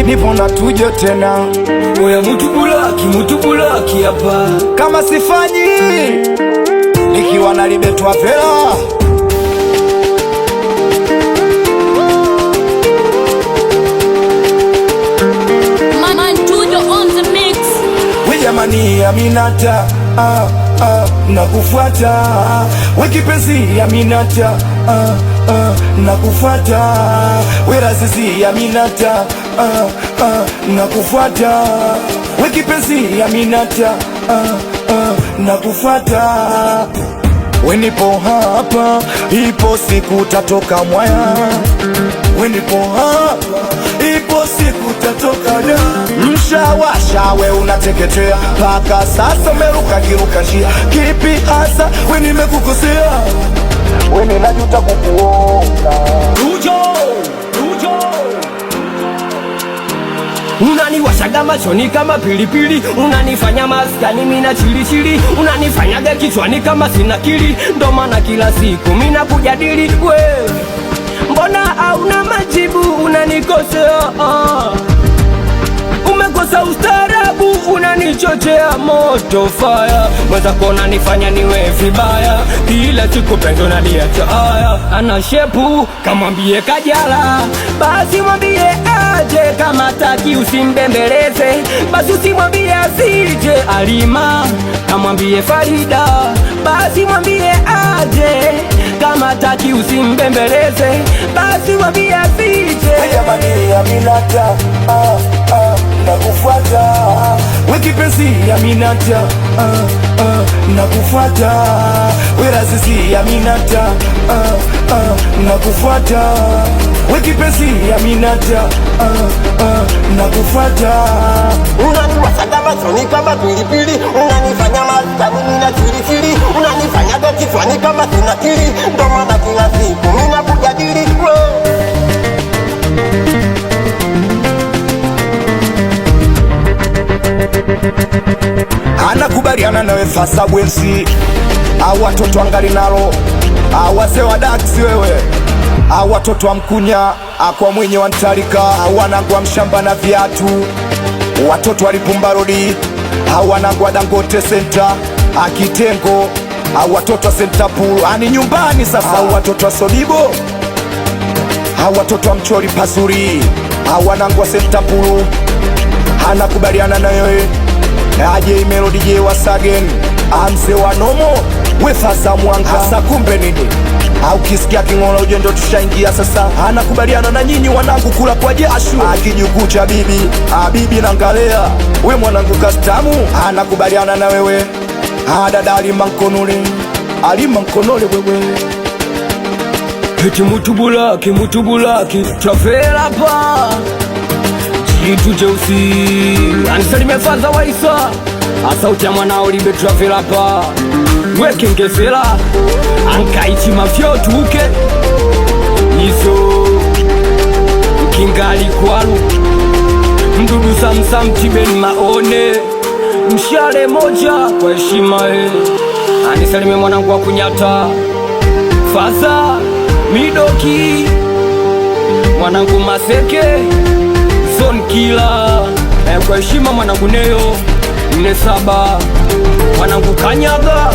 Nipo na Tujo tena. Oya mutu bulaki hapa. Kama sifanyi nikiwa nalibetwa pela. Man Tujo on the mix. We jamani Aminata, nakufuata. We kipenzi Aminata, nakufuata. We razizi Aminata, nakufuata. We kipenzi Aminata, nakufuata. We nipo hapa, ipo siku tatoka mwaya. We nipo hapa, ipo siku tatoka da. Mshawasha we unateketea, paka sasa umeruka kiruka njia. Kipi hasa we nimekukosea? We ninajuta kukuona. Tujo unaniwashaga machoni kama pilipili, unanifanya maskani mina chili, unanifanyaga kichwani kama sina kili. Ndo maana kila siku mina kujadili wewe, mbona hauna majibu? Unanikosea, umekosa ustarabu, unanichochea moto fire. Mwenzako unanifanya niwe vibaya, kila siku penzo naliacha haya. Ana shepu kamwambie Kajala, basi mwambie aje. Kama taki usimbembeleze, basi usimwambie asije. Alima kamwambie Farida, basi mwambie aje. Kama taki usimbembeleze, basi mwambie asije. Jamani Aminata, nakufuata. We kipenzi Aminata, nakufuata. We razizi Aminata, nakufuata. We kipenzi Aminata, nakufuata. Unaniwashaga machoni kama pilipili, unanifanya maskani mina chili, unanifanyaga kichwani kama sina kili. Ndo maana kila siku mina kujadili Anakubaliana nawe fasa bwensi. Watoto angali nalo, wazee wa daksi wewe. Watoto wa Mkunya, kwa mwenye wa Ntarika, wanangu wa Mshamba na viatu. Watoto wa Lipumba Rodi, wanangu wa Dangote Center, Kitengo. Watoto wa Center Pool, ani nyumbani sasa. Watoto wa Sodibo, watoto wa Mchori Pazuri, wanangu wa Center Pool. Anakubaliana na wewe aje Melody je wasagen. Amse wa Nomo we fasa Mwanga. Hasa kumbe nini? Ukisikia Kingola uje ndo tushaingia sasa. Anakubaliana na nyinyi wanangu kula kwa jasho. Kijukuu cha bibi na Ngalea, we mwanangu Kastamu. Anakubaliana na wewe dada Alima Nkonole wewe. Eti mutu bulaki trafela pa jitu jeusi. Anisalime faza waisa, asauti ya mwanao libe trafela pa. Weke ngesela ankaichi mafyo tuke iso kingali kwalu. Mdudu samsam tibeni maone, mshale moja kwa heshima. Anisalime mwanangu wa Kunyata Faza Midoki, mwanangu Maseke Zone Kila, kwa heshima mwanangu Neyo 47, mwanangu Kanyaga